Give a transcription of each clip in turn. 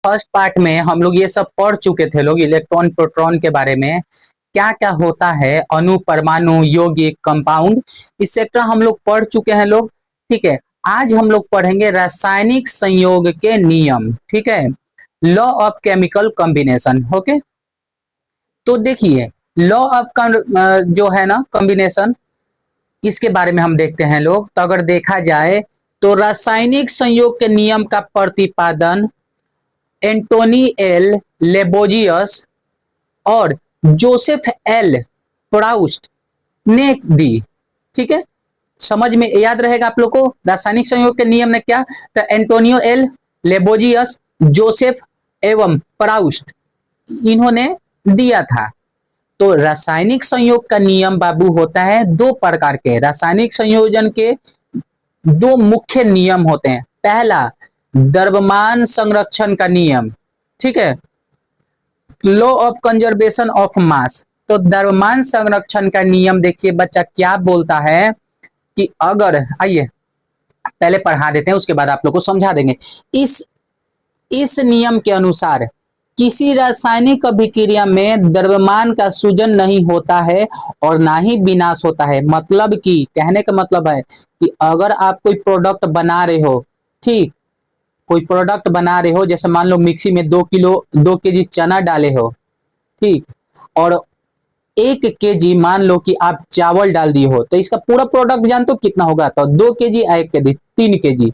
First part में हम लोग ये सब पढ़ चुके थे लोग, इलेक्ट्रॉन प्रोटॉन के बारे में, क्या क्या होता है, अणु, परमाणु, यौगिक, कंपाउंड, इससे हम लोग पढ़ चुके हैं लोग। ठीक है, आज हम लोग पढ़ेंगे रासायनिक संयोग के नियम। ठीक है, law of chemical combination. Okay, तो देखिए लॉ ऑफ जो है ना कॉम्बिनेशन, इसके बारे में हम देखते हैं लोग। तो अगर देखा जाए तो रासायनिक संयोग के नियम का प्रतिपादन एंटोनी एल लेबोजियस और जोसेफ एल प्राउस्ट ने दी। ठीक है, समझ में याद रहेगा आप लोग को रासायनिक संयोग के नियम ने क्या, तो एंटोनियो एल लेबोजियस, जोसेफ एवं प्राउस्ट, इन्होंने दिया था। तो रासायनिक संयोग का नियम बाबू होता है दो प्रकार के। रासायनिक संयोजन के दो मुख्य नियम होते हैं। पहला द्रव्यमान संरक्षण का नियम, ठीक है, law of conservation of mass. तो द्रव्यमान संरक्षण का नियम देखिए बच्चा क्या बोलता है कि अगर, आइए पहले पढ़ा देते हैं उसके बाद आप लोग को समझा देंगे। इस नियम के अनुसार किसी रासायनिक अभिक्रिया में द्रव्यमान का सूजन नहीं होता है और ना ही विनाश होता है। मतलब कि कहने का मतलब है कि अगर आप कोई प्रोडक्ट बना रहे हो, ठीक, कोई प्रोडक्ट बना रहे हो, जैसे मान लो मिक्सी में 2 केजी चना डाले हो, ठीक, और 1 केजी मान लो कि आप चावल डाल दिए हो, तो इसका पूरा प्रोडक्ट जानते हो कितना होगा, तो 2 केजी 1 केजी 3 केजी।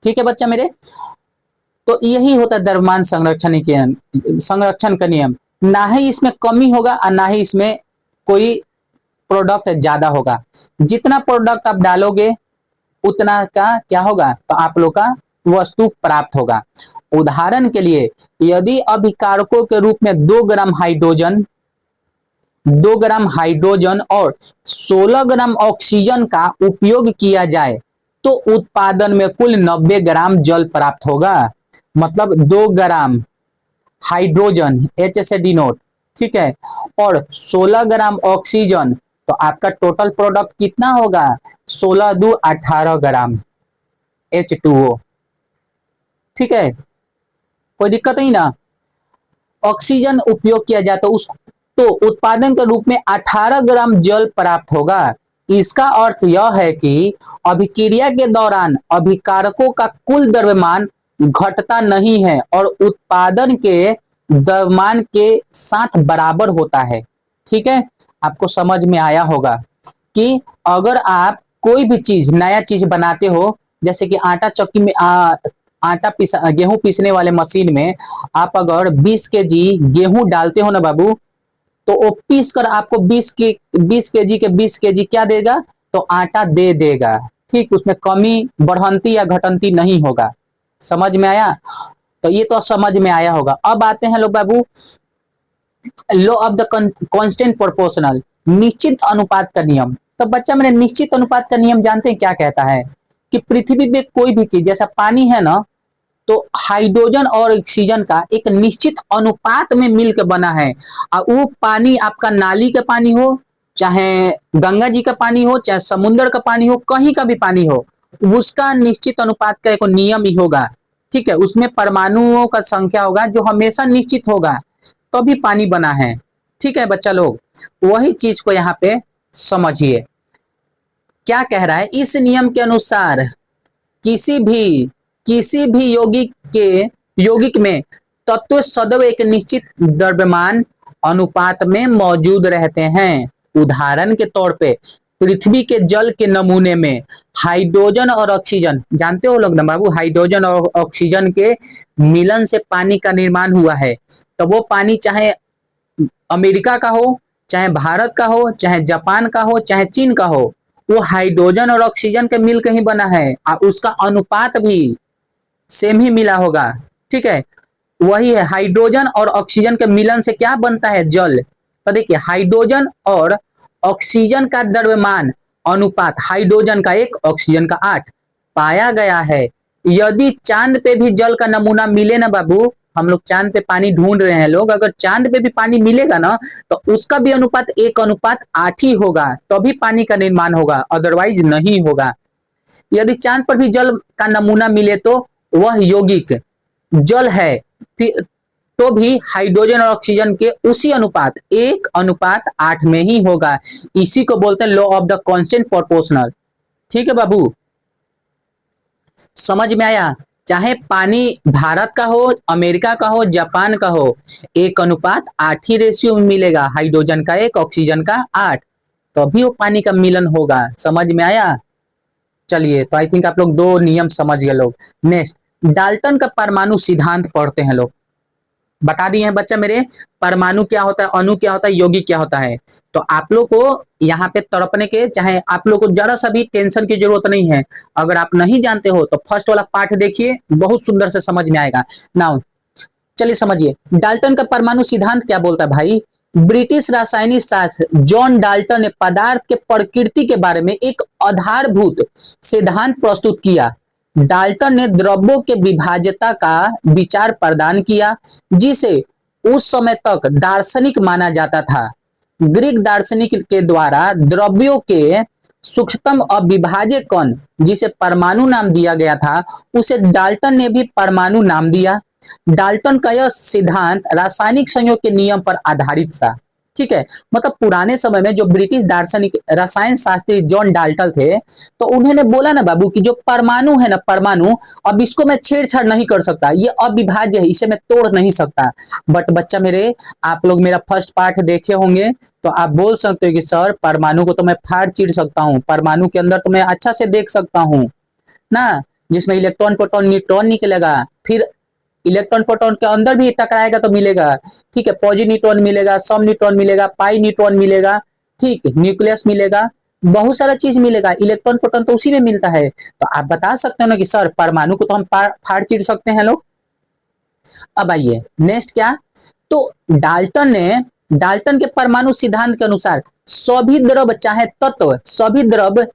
ठीक है बच्चा मेरे, तो यही होता है द्रव्यमान संरक्षण का नियम। ना ही इसमें कमी होगा और ना ही इसमें कोई प्रोडक्ट ज्यादा होगा। जितना प्रोडक्ट आप डालोगे उतना का क्या होगा, तो आप लोग का वस्तु प्राप्त होगा। उदाहरण के लिए यदि अभिकारकों के रूप में 2 ग्राम हाइड्रोजन और 16 ग्राम ऑक्सीजन का उपयोग किया जाए तो उत्पादन में कुल 90 ग्राम जल प्राप्त होगा। मतलब 2 ग्राम हाइड्रोजन, H से डिनोट, ठीक है, और 16 ग्राम ऑक्सीजन, तो आपका टोटल प्रोडक्ट कितना होगा, 16 दू 18 ग्राम H2O। ठीक है, कोई दिक्कत नहीं ना। ऑक्सीजन उपयोग किया जाए तो उत्पादन के रूप में 18 ग्राम जल प्राप्त होगा। इसका अर्थ यह है कि अभिक्रिया के दौरान अभिकारकों का कुल द्रव्यमान घटता नहीं है और उत्पादन के द्रव्यमान के साथ बराबर होता है। ठीक है, आपको समझ में आया होगा कि अगर आप कोई भी चीज, नया चीज बनाते हो, जैसे कि आटा चक्की में गेहूं पीसने वाले मशीन में आप अगर 20 केजी गेहूं डालते हो ना बाबू, तो वो पीस कर आपको 20 केजी के 20 केजी क्या देगा, तो आटा दे देगा। ठीक, उसमें कमी बढ़ंती या घटंती नहीं होगा। समझ में आया, तो ये तो समझ में आया होगा। अब आते हैं लोग बाबू law of the constant proportional, निश्चित अनुपात का नियम। तो बच्चा मैंने निश्चित अनुपात का नियम जानते हैं क्या कहता है, कि पृथ्वी पे कोई भी चीज, जैसा पानी है ना, तो हाइड्रोजन और ऑक्सीजन का एक निश्चित अनुपात में मिलकर बना है। और वो पानी आपका नाली का पानी हो, चाहे गंगा जी का पानी हो, चाहे समुद्र का पानी हो, कहीं का भी पानी हो, उसका निश्चित अनुपात का एक नियम ही होगा। ठीक है, उसमें परमाणुओं का संख्या होगा जो हमेशा निश्चित होगा, तभी पानी बना है। ठीक है बच्चा लोग, वही चीज को यहाँ पे समझिए क्या कह रहा है। इस नियम के अनुसार किसी भी यौगिक में तत्व सदैव एक निश्चित द्रव्यमान अनुपात में मौजूद रहते हैं। उदाहरण के तौर पे पृथ्वी के जल के नमूने में हाइड्रोजन और ऑक्सीजन, जानते हो लोग ना बाबू, हाइड्रोजन और ऑक्सीजन के मिलन से पानी का निर्माण हुआ है। तो वो पानी चाहे अमेरिका का हो, चाहे भारत का हो, चाहे जापान का हो, चाहे चीन का हो, वो हाइड्रोजन और ऑक्सीजन के मिल के ही बना है और उसका अनुपात भी सेम ही मिला होगा। ठीक है, वही है, हाइड्रोजन और ऑक्सीजन के मिलन से क्या बनता है, जल। तो देखिए हाइड्रोजन और ऑक्सीजन का द्रव्यमान अनुपात, हाइड्रोजन का 1 ऑक्सीजन का 8 पाया गया है। यदि चांद पे भी जल का नमूना मिले ना बाबू, हम लोग चांद पे पानी ढूंढ रहे हैं लोग, अगर चांद पे भी पानी मिलेगा ना, तो उसका भी अनुपात 1:8 ही होगा, तभी पानी का निर्माण होगा, अदरवाइज नहीं होगा। यदि चांद पर भी जल का नमूना मिले तो वह यौगिक जल है तो भी हाइड्रोजन और ऑक्सीजन के उसी अनुपात 1:8 में ही होगा। इसी को बोलते हैं law of the constant proportional. ठीक है बाबू, समझ में आया? चाहे पानी भारत का हो, अमेरिका का हो, जापान का हो, 1:8 ही रेशियो में मिलेगा। हाइड्रोजन का 1, ऑक्सीजन का 8, तभी वो पानी का मिलन होगा। समझ में आया? चलिए, तो आई थिंक आप लोग दो नियम समझ गए लोग। नेक्स्ट, डाल्टन का परमाणु सिद्धांत पढ़ते हैं लोग। बता दिए हैं बच्चा मेरे, परमाणु क्या होता है, अणु क्या होता है, यौगिक क्या होता है। तो आप लोग को यहाँ पे तड़पने के, चाहे आप लोग को जरा सा भी टेंशन की जरूरत नहीं है। अगर आप नहीं जानते हो तो फर्स्ट वाला पार्ट देखिए, बहुत सुंदर से समझ में आएगा। नाउ चलिए समझिए, डाल्टन का परमाणु सिद्धांत क्या बोलता है भाई। ब्रिटिश रासायनिक शास्त्र जॉन डाल्टन ने पदार्थ के प्रकृति के बारे में एक आधारभूत सिद्धांत प्रस्तुत किया। डाल्टन ने द्रव्यों के विभाज्यता का विचार प्रदान किया, जिसे उस समय तक दार्शनिक माना जाता था। ग्रीक दार्शनिक के द्वारा द्रव्यों के सूक्ष्मतम अविभाज्य कण, जिसे परमाणु नाम दिया गया था, उसे डाल्टन ने भी परमाणु नाम दिया। डाल्टन का यह सिद्धांत रासायनिक संयोग के नियम पर आधारित था। ठीक है, मतलब पुराने समय में जो ब्रिटिश दार्शनिक रसायन शास्त्री जॉन डाल्टन थे, तो उन्होंने बोला ना बाबू कि जो परमाणु है ना, परमाणु, अब इसको मैं छेड़छाड़ नहीं कर सकता, ये अविभाज्य है, इसे मैं तोड़ नहीं सकता। बट बच्चा मेरे, आप लोग मेरा फर्स्ट पार्ट देखे होंगे, तो आप बोल सकते हो कि सर परमाणु को तो मैं फाड़ चीर सकता हूँ, परमाणु के अंदर तो मैं अच्छा से देख सकता हूँ ना, जिसमें इलेक्ट्रॉन प्रोटॉन न्यूट्रॉन निकलेगा, फिर इलेक्ट्रॉन प्रोटॉन के अंदर भी टकराएगा तो मिलेगा। ठीक है, पॉजिटिव न्यूट्रॉन मिलेगा, सम न्यूट्रॉन मिलेगा, पाई न्यूट्रॉन मिलेगा, ठीक, न्यूक्लियस मिलेगा, बहुत सारा चीज मिलेगा। इलेक्ट्रॉन प्रोटॉन तो उसी में मिलता है। तो आप बता सकते हो ना कि सर परमाणु को तो हम फाड़ चीर सकते हैं लोग। अब आइए नेक्स्ट क्या, तो डाल्टन के परमाणु सिद्धांत के अनुसार सभी द्रव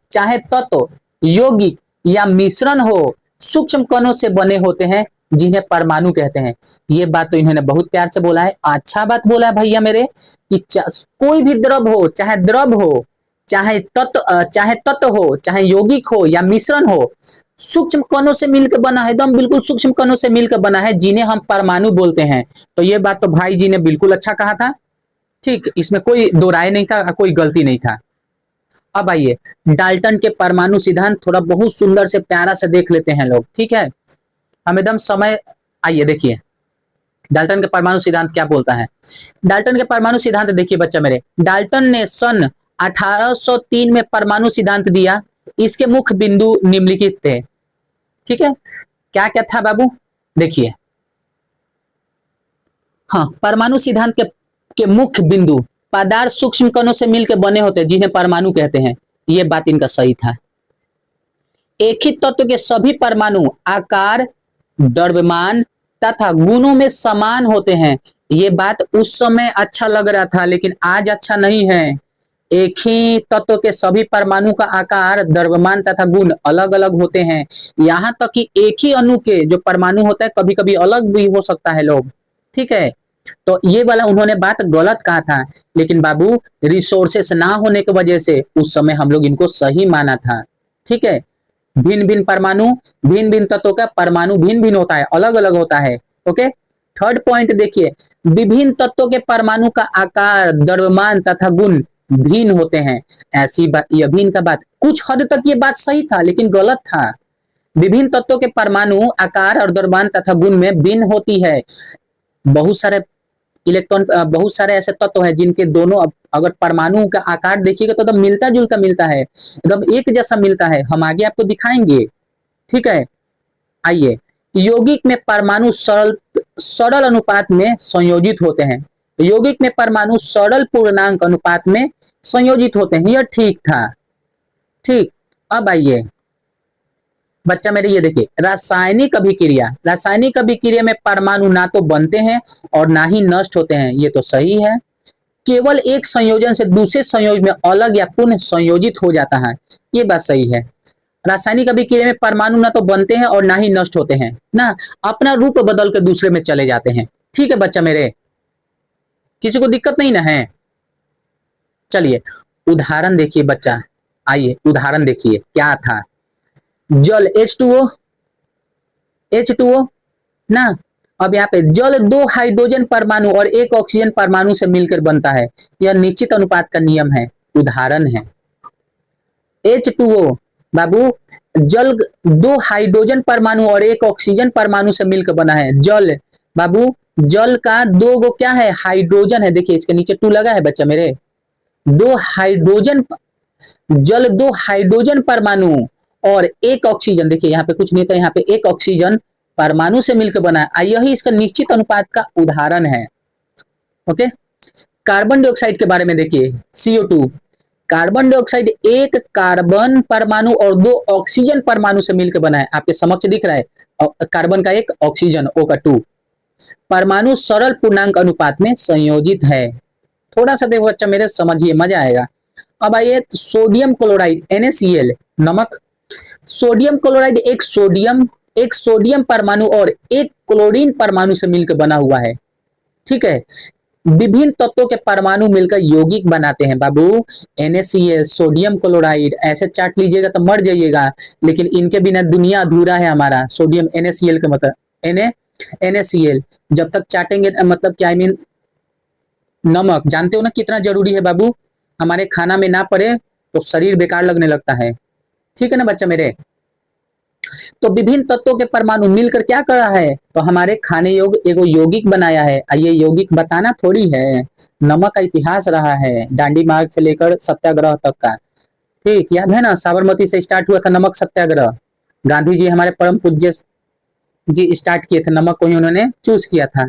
चाहे तत्व यौगिक या मिश्रण हो, सूक्ष्म कणों से बने होते हैं, जिन्हें परमाणु कहते हैं। ये बात तो इन्होंने बहुत प्यार से बोला है, अच्छा बात बोला है भैया मेरे, कि कोई भी द्रव हो, चाहे तत्व हो, चाहे यौगिक हो या मिश्रण हो, सूक्ष्म कणों से मिलकर बना है, एकदम बिल्कुल सूक्ष्म कणों से मिलकर बना है, जिन्हें हम परमाणु बोलते हैं। तो ये बात तो भाई जी ने बिल्कुल अच्छा कहा था। ठीक, इसमें कोई दो राय नहीं था, कोई गलती नहीं था। अब आइए, डाल्टन के परमाणु सिद्धांत थोड़ा बहुत सुंदर से प्यारा से देख लेते हैं लोग। ठीक है, हम एकदम समय, आइए देखिए डाल्टन के परमाणु सिद्धांत क्या बोलता है। डाल्टन के परमाणु सिद्धांत देखिए बच्चा मेरे, डाल्टन ने सन 1803 में परमाणु सिद्धांत दिया। इसके मुख्य बिंदु निम्नलिखित थे। ठीक है, क्या क्या था बाबू, देखिए। हाँ, परमाणु सिद्धांत के मुख्य बिंदु, पदार्थ सूक्ष्म कणों से मिलकर बने होते हैं, जिन्हें परमाणु कहते हैं। यह बात इनका सही था। एक ही तत्व के सभी परमाणु आकार, द्रव्यमान तथा गुणों में समान होते हैं। ये बात उस समय अच्छा लग रहा था, लेकिन आज अच्छा नहीं है। एक ही तत्व के सभी परमाणु का आकार, द्रव्यमान तथा गुण अलग अलग होते हैं। यहाँ तक कि एक ही अणु के जो परमाणु होता है, कभी कभी अलग भी हो सकता है लोग। ठीक है, तो ये वाला उन्होंने बात गलत कहा था, लेकिन बाबू रिसोर्सेस ना होने की वजह से उस समय हम लोग इनको सही माना था। ठीक है, भिन्न भिन्न परमाणु, भिन्न भिन्न तत्वों का परमाणु भिन्न भिन्न होता है, अलग अलग होता है। ओके, थर्ड पॉइंट देखिए, विभिन्न तत्वों के परमाणु का आकार, द्रव्यमान तथा गुण भिन्न होते हैं। ऐसी बात, यह भिन्न का बात कुछ हद तक ये बात सही था, लेकिन गलत था। विभिन्न तत्वों के परमाणु आकार और द्रव्यमान तथा गुण में भिन्न होती है। बहुत सारे इलेक्ट्रॉन, बहुत सारे ऐसे तत्व हैं जिनके दोनों, अगर परमाणु का आकार देखिएगा तो एकदम मिलता जुलता मिलता है, एकदम एक जैसा मिलता है। हम आगे आपको दिखाएंगे। ठीक है, आइए, यौगिक में परमाणु सरल अनुपात में संयोजित होते हैं। यौगिक में परमाणु सरल पूर्णांक अनुपात में संयोजित होते हैं, यह ठीक था। ठीक, अब आइए बच्चा मेरे, ये देखिए, रासायनिक अभिक्रिया में परमाणु ना तो बनते हैं और ना ही नष्ट होते हैं, ये तो सही है। केवल एक संयोजन से दूसरे संयोजन में अलग या पुनः संयोजित हो जाता है, ये बात सही है। रासायनिक अभिक्रिया में परमाणु ना तो बनते हैं और ना ही नष्ट होते हैं ना, अपना रूप बदल के दूसरे में चले जाते हैं। ठीक है बच्चा मेरे, किसी को दिक्कत नहीं ना है। चलिए उदाहरण देखिए बच्चा, आइए उदाहरण देखिए क्या था। जल H2O ना, अब यहाँ पे जल दो हाइड्रोजन परमाणु और एक ऑक्सीजन परमाणु से मिलकर बनता है, यह निश्चित अनुपात का नियम है। उदाहरण है H2O, बाबू जल दो हाइड्रोजन परमाणु और एक ऑक्सीजन परमाणु से मिलकर बना है। जल बाबू जल का दो गो क्या है, हाइड्रोजन है, देखिए इसके नीचे टू लगा है बच्चा मेरे, दो हाइड्रोजन, जल दो हाइड्रोजन परमाणु और एक ऑक्सीजन, देखिए यहाँ पे कुछ नहीं था, यहाँ पे एक ऑक्सीजन परमाणु से मिलकर बना है, यही इसका निश्चित अनुपात का उदाहरण है। ओके, कार्बन डाइऑक्साइड के बारे में देखिए, CO2, कार्बन डाइऑक्साइड एक कार्बन परमाणु और दो ऑक्सीजन परमाणु से मिलकर बना है, आपके समक्ष दिख रहा है, कार्बन का एक, ऑक्सीजन O का 2, परमाणु सरल पूर्णांक अनुपात में संयोजित है। थोड़ा सा देखो बच्चा मेरे, समझिए, मजा आएगा। अब आइए सोडियम क्लोराइड NaCl, नमक, सोडियम क्लोराइड एक सोडियम परमाणु और एक क्लोरीन परमाणु से मिलकर बना हुआ है। ठीक है, विभिन्न तत्वों के परमाणु मिलकर यौगिक बनाते हैं बाबू। NaCl, सोडियम क्लोराइड, ऐसे चाट लीजिएगा तो मर जाइएगा, लेकिन इनके बिना दुनिया अधूरा है हमारा। सोडियम NaCl का मतलब NaCl, जब तक चाटेंगे मतलब क्या, आई मीन नमक, जानते हो ना कितना जरूरी है बाबू, हमारे खाना में ना पड़े तो शरीर बेकार लगने लगता है। ठीक है ना बच्चा मेरे, तो विभिन्न तत्वों के परमाणु मिलकर क्या कर रहा है, तो हमारे खाने योग्य एगो यौगिक बनाया है। ये यौगिक बताना थोड़ी है, नमक का इतिहास रहा है दांडी मार्ग से लेकर सत्याग्रह तक का। ठीक, याद है ना, साबरमती से स्टार्ट हुआ था नमक सत्याग्रह, गांधी जी हमारे परम पूज्य जी स्टार्ट किए थे, नमक को ही उन्होंने चूज किया था।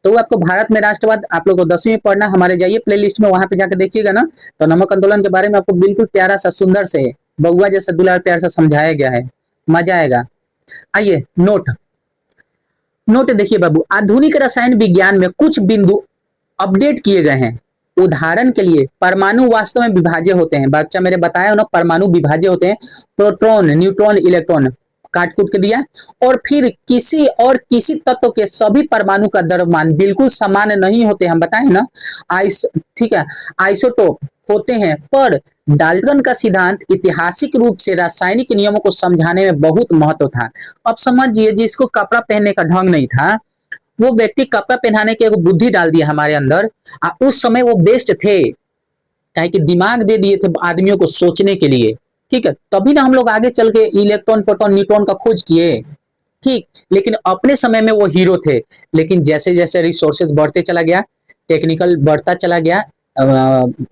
तो आपको भारत में राष्ट्रवाद आप लोग को 10वीं में पढ़ना, हमारे जाइए प्लेलिस्ट में, वहां पे जाकर देखिएगा ना, तो नमक आंदोलन के बारे में आपको बिल्कुल प्यारा सा, सुंदर से, बउआ जैसा दुलार प्यार से समझाया गया है, मजा आएगा। आइए नोट नोट देखिए बाबू, आधुनिक रसायन विज्ञान में कुछ बिंदु अपडेट किए गए हैं। उदाहरण के लिए परमाणु वास्तव में विभाज्य होते हैं, बच्चा मेरे बताया ना, परमाणु विभाज्य होते हैं, प्रोटॉन, न्यूट्रॉन, इलेक्ट्रॉन, काट कूट के दिया। और फिर किसी तत्व के सभी परमाणु का द्रव्यमान बिल्कुल समान नहीं होते, हम बताएं ना, ठीक है, आइसोटोप होते हैं। पर डाल्टन का सिद्धांत ऐतिहासिक रूप से रासायनिक नियमों को समझाने में बहुत महत्व था। अब समझिए, जिसको कपड़ा पहनने का ढंग नहीं था, वो व्यक्ति कपड़ा पहनाने की एक बुद्धि डाल दिया हमारे अंदर, उस समय वो बेस्ट थे, चाहे कि दिमाग दे दिए थे आदमियों को सोचने के लिए। ठीक है, तभी ना हम लोग आगे चल के इलेक्ट्रॉन, प्रोटॉन, न्यूट्रॉन का खोज किए। ठीक, लेकिन अपने समय में वो हीरो थे, लेकिन जैसे जैसे रिसोर्सेज बढ़ते चला गया, टेक्निकल बढ़ता चला गया,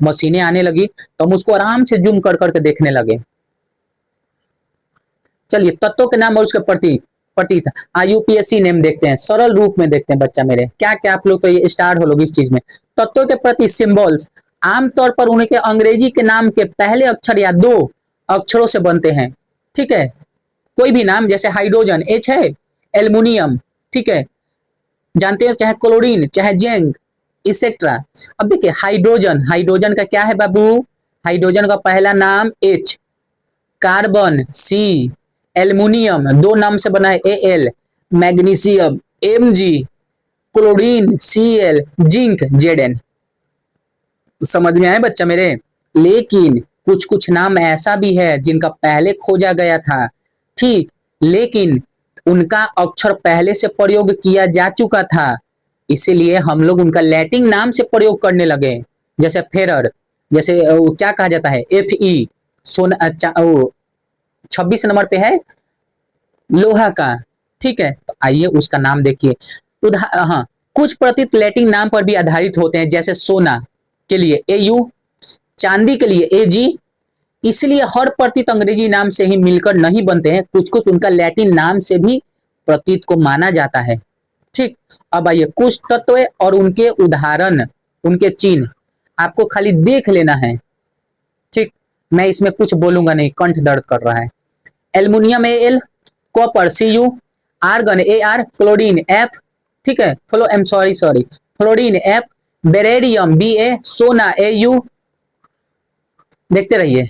मशीनें आने लगी, तो हम उसको आराम से जूम कर करके देखने लगे। चलिए तत्वों के नाम और उसके प्रतीक UPSC नेम देखते हैं, सरल रूप में देखते हैं बच्चा मेरे, क्या क्या आप लोग तो ये स्टार हो लोग इस चीज में। तत्वों के प्रति सिंबल्स आमतौर पर उनके अंग्रेजी के नाम के पहले अक्षर या दो अक्षरों से बनते हैं। ठीक है, कोई भी नाम, जैसे हाइड्रोजन H है, एल्युमिनियम, ठीक है, जानते हो, चाहे क्लोरीन, चाहे जिंक, इसेट्रा। अब देखिए हाइड्रोजन का क्या है बाबू, हाइड्रोजन का पहला नाम H, कार्बन C, एल्युमिनियम दो नाम से बना है Al, magnesium Mg, chlorine Cl, zinc Zn। समझ में आए बच्चा मेरे, लेकिन कुछ कुछ नाम ऐसा भी है जिनका पहले खोजा गया था। ठीक, लेकिन उनका अक्षर पहले से प्रयोग किया जा चुका था, इसीलिए हम लोग उनका लैटिन नाम से प्रयोग करने लगे। जैसे फेरर, जैसे क्या कहा जाता है, Fe, सोना, 26 नंबर पे है लोहा का। ठीक है, तो आइए उसका नाम देखिए। हाँ, कुछ प्रतीक लैटिन नाम पर भी आधारित होते हैं, जैसे सोना के लिए Au, चांदी के लिए Ag। इसलिए हर प्रतीक अंग्रेजी नाम से ही मिलकर नहीं बनते हैं, कुछ कुछ उनका लैटिन नाम से भी प्रतीक को माना जाता है। ठीक, अब आइए कुछ तत्व और उनके उदाहरण, उनके चिन्ह आपको खाली देख लेना है। ठीक, मैं इसमें कुछ बोलूंगा नहीं, कंठ दर्द कर रहा है। Aluminium Al, copper Cu, argon Ar, chlorine F, ठीक है, फ्लोरीन F, बेरेडियम Ba, सोना Au, देखते रहिए।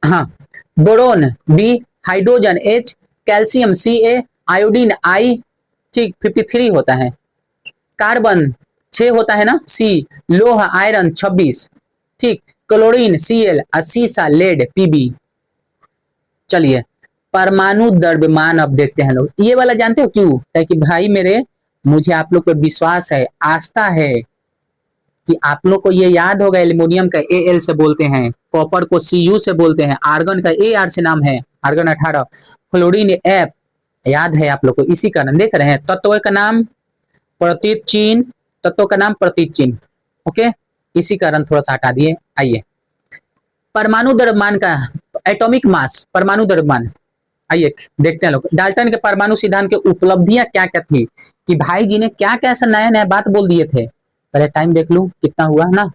हाँ, boron B, hydrogen H, calcium Ca, iodine I, ठीक 53 होता है, कार्बन 6 होता है ना C, लोहा आयरन 26, ठीक, क्लोरीन Cl, सीसा लेड Pb। चलिए परमाणु द्रव्यमान अब देखते हैं लोग। ये वाला जानते हो क्यों? कि भाई मेरे, मुझे आप लोग पे विश्वास है, आस्था है कि आप लोग को ये याद होगा, एल्युमिनियम का Al से बोलते हैं, कॉपर को Cu से बोलते हैं, आर्गन का Ar से नाम है, आर्गन 18, फ्लोरीन F, याद है आप लोग को। इसी कारण देख रहे हैं तत्व का नाम प्रतीत चिन्ह, तत्व का नाम प्रतीत चिन्ह, ओके, इसी कारण थोड़ा सा हटा दिए। आइए परमाणु द्रव्यमान का एटॉमिक मास, परमाणु द्रव्यमान, आइए देखते हैं लोग। डाल्टन के परमाणु सिद्धांत की उपलब्धियां क्या क्या थी, कि भाई जी ने क्या क्या ऐसा नया नया बात बोल दिए थे। पहले टाइम देख लूं कितना हुआ है ना,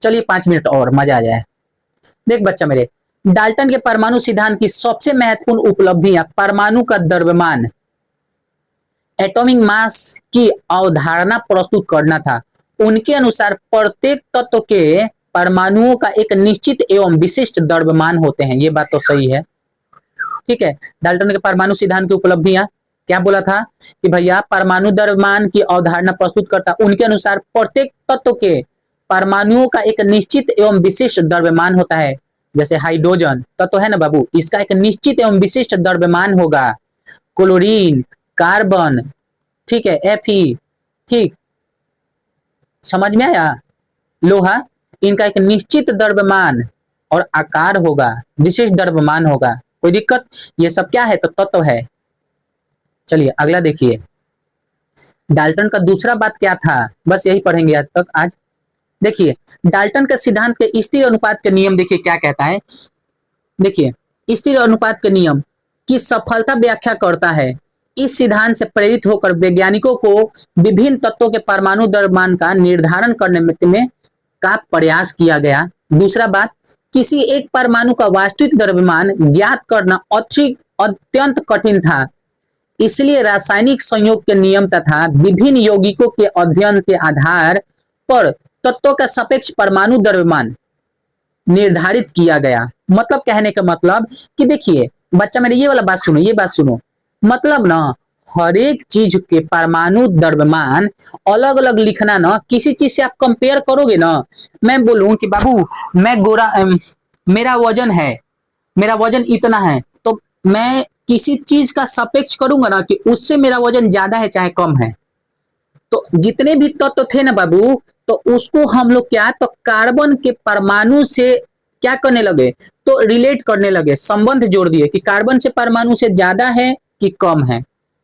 चलिए 5 मिनट और मजा आ जाए। देख बच्चा मेरे, डाल्टन के परमाणु सिद्धांत की सबसे महत्वपूर्ण उपलब्धियां परमाणु का द्रव्यमान, एटॉमिक मास की अवधारणा प्रस्तुत करना था। उनके अनुसार प्रत्येक तत्व के परमाणुओं का एक निश्चित एवं विशिष्ट द्रव्यमान होते हैं। ये बात तो सही है, ठीक है। डाल्टन के परमाणु सिद्धांत की उपलब्धियां क्या बोला था कि भैया परमाणु द्रव्यमान की अवधारणा प्रस्तुत करता, उनके अनुसार प्रत्येक तत्व के परमाणुओं का एक निश्चित एवं विशिष्ट द्रव्यमान होता है। जैसे हाइड्रोजन तत्व है ना बाबू, इसका एक निश्चित एवं विशिष्ट द्रव्यमान होगा। क्लोरीन, कार्बन, ठीक है, Fe, ठीक, समझ में आया। लोहा, इनका एक निश्चित द्रव्यमान और आकार होगा, विशिष्ट द्रव्यमान होगा। कोई दिक्कत? ये सब क्या है? तो तत्व है। चलिए अगला देखिए, डाल्टन का दूसरा बात क्या था, बस यही पढ़ेंगे आज तक। आज देखिए डाल्टन के सिद्धांत के स्थिर अनुपात के नियम, देखिए क्या कहता है। देखिए स्थिर अनुपात के नियम की सफलता व्याख्या करता है। इस सिद्धांत से प्रेरित होकर वैज्ञानिकों को विभिन्न तत्वों के परमाणु द्रव्यमान का निर्धारण करने में का प्रयास किया गया। दूसरा बात, किसी एक परमाणु का वास्तविक द्रव्यमान ज्ञात करना अत्यंत कठिन था, इसलिए रासायनिक संयोग के नियम तथा विभिन्न यौगिकों के अध्ययन के आधार पर तत्वों का सापेक्ष परमाणु द्रव्यमान निर्धारित किया गया। मतलब कहने का मतलब कि देखिए बच्चा मेरे, ये वाला बात सुनो, ये बात सुनो, मतलब ना हर एक चीज के परमाणु द्रव्यमान अलग अलग लिखना ना, किसी चीज से आप कंपेयर करोगे ना, मैं बोलूं कि बाबू मैं गोरा, मेरा वजन है, मेरा वजन इतना है, तो मैं किसी चीज का सापेक्ष करूंगा ना कि उससे मेरा वजन ज्यादा है चाहे कम है, तो जितने भी तत्व थे ना बाबू, तो उसको हम लोग क्या, तो कार्बन के परमाणु से क्या करने लगे, तो रिलेट करने लगे, संबंध जोड़ दिए कि कार्बन से परमाणु से ज्यादा है कि कम है,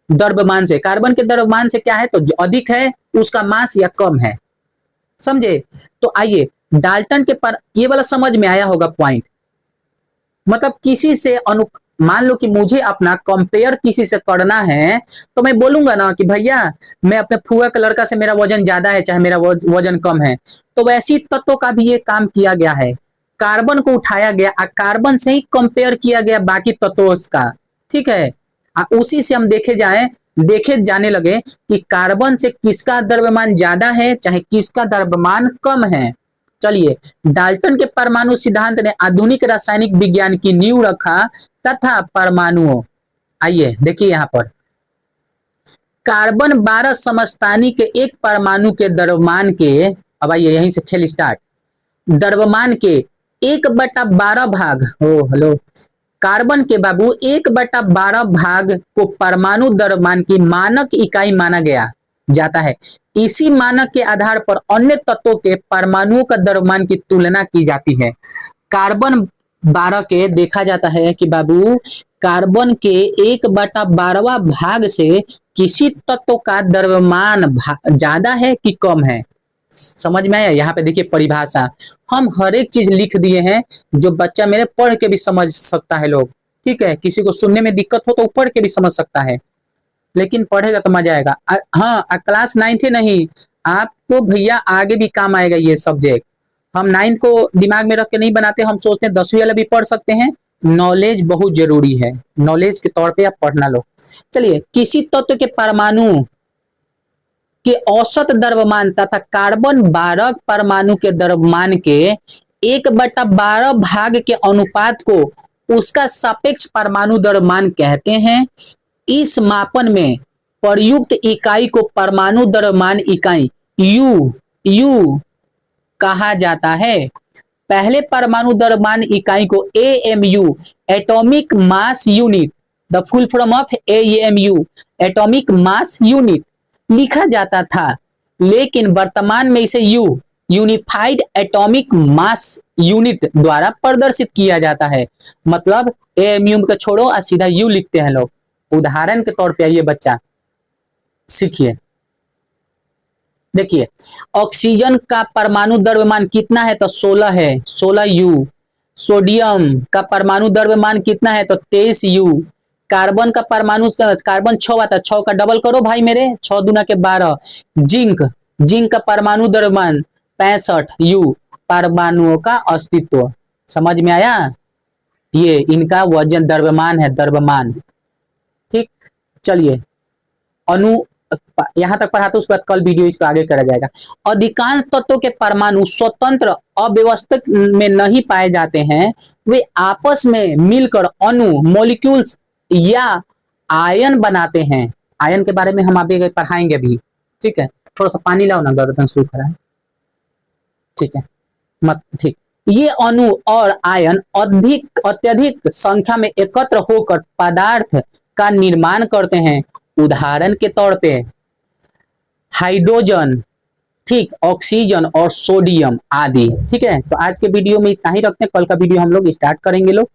द्रव्यमान से, कार्बन के द्रव्यमान से क्या है तो अधिक है उसका मास या कम है, समझे। तो आइए डाल्टन के पर, ये वाला समझ में आया होगा पॉइंट। मतलब किसी से मान लो कि मुझे अपना कंपेयर किसी से करना है, तो मैं बोलूंगा ना कि भैया मैं अपने फुआ के लड़का से मेरा वजन ज्यादा है चाहे मेरा वजन कम है, तो वैसी तत्वों का भी ये काम किया गया है। कार्बन को उठाया गया और कार्बन से ही कंपेयर किया गया बाकी तत्वों का, ठीक है। उसी से हम देखे जाने लगे कि कार्बन से किसका द्रव्यमान ज्यादा है चाहे किसका द्रव्यमान कम है। चलिए डाल्टन के परमाणु सिद्धांत ने आधुनिक रासायनिक विज्ञान की नींव रखा तथा परमाणुओं, आइए देखिए यहां पर, कार्बन 12 समस्थानी के एक परमाणु के द्रव्यमान के, अब आइए यहीं से खेल स्टार्ट, द्रव्यमान के 1/12 भाग, हेलो, कार्बन के बाबू 1/12 भाग को परमाणु द्रव्यमान की मानक इकाई माना गया जाता है। इसी मानक के आधार पर अन्य तत्वों के परमाणुओं का द्रव्यमान की तुलना की जाती है। कार्बन 12 के देखा जाता है कि बाबू कार्बन के 1/12 भाग से किसी तत्व का द्रव्यमान ज्यादा है कि कम है। समझ में आया? यहाँ पे देखिए परिभाषा, हम हर एक चीज लिख दिए हैं जो बच्चा मेरे पढ़ के भी समझ सकता है लोग, ठीक है। किसी को सुनने में दिक्कत हो तो पढ़ के भी समझ सकता है, लेकिन पढ़ेगा तो मजा आएगा। हाँ क्लास 9th ही नहीं, आपको भैया आगे भी काम आएगा ये सब्जेक्ट। हम 9th को दिमाग में रख के नहीं बनाते, हम सोचते हैं 10वीं वाला भी पढ़ सकते हैं। नॉलेज बहुत जरूरी है, नॉलेज के तौर पे आप पढ़ना लो। चलिए किसी तत्व के परमाणु के औसत द्रव्यमान तथा कार्बन 12 परमाणु के द्रव्यमान के 1/12 भाग के अनुपात को उसका सापेक्ष परमाणु द्रव्यमान कहते हैं। इस मापन में प्रयुक्त इकाई को परमाणु द्रव्यमान इकाई यू कहा जाता है। पहले परमाणु द्रव्यमान इकाई को AMU, atomic mass unit, the full form of AMU, atomic mass unit लिखा जाता था, लेकिन वर्तमान में इसे you, unified atomic mass unit द्वारा प्रदर्शित किया जाता है। मतलब एएमयू को छोड़ो और सीधा यू लिखते हैं लोग। उदाहरण के तौर पे आइए बच्चा सीखिए, देखिए ऑक्सीजन का परमाणु द्रव्यमान कितना है, तो 16 है, 16 यू। सोडियम का परमाणु द्रव्यमान कितना है, तो 23 यू। कार्बन का परमाणु, कार्बन 6 आता है, 6 का डबल करो भाई मेरे, 6 दूना के 12। जिंक, जिंक का परमाणु द्रव्यमान 65 यू। परमाणुओं का अस्तित्व समझ में आया, ये इनका वजन द्रव्यमान है, द्रव्यमान। ठीक, चलिए अणु यहां तक पढ़ा तो उसके बाद कल वीडियो इसको आगे करा जाएगा। अधिकांश तत्वों के परमाणु स्वतंत्र अव्यवस्थित में नहीं पाए जाते हैं, वे आपस में मिलकर अणु, मॉलिक्यूल्स या आयन बनाते हैं। आयन के बारे में हम आगे पढ़ाएंगे भी। ठीक है, थोड़ा सा पानी लाओ ना, गर्दन सूख रहा है। ठीक है, मत ठीक, ये अणु और आयन अत्यधिक संख्या में एकत्र होकर पदार्थ का निर्माण करते हैं। उदाहरण के तौर पे हाइड्रोजन, ठीक, ऑक्सीजन और सोडियम आदि। ठीक है, तो आज के वीडियो में इतना ही रखते हैं, कल का वीडियो हम लोग स्टार्ट करेंगे लोग।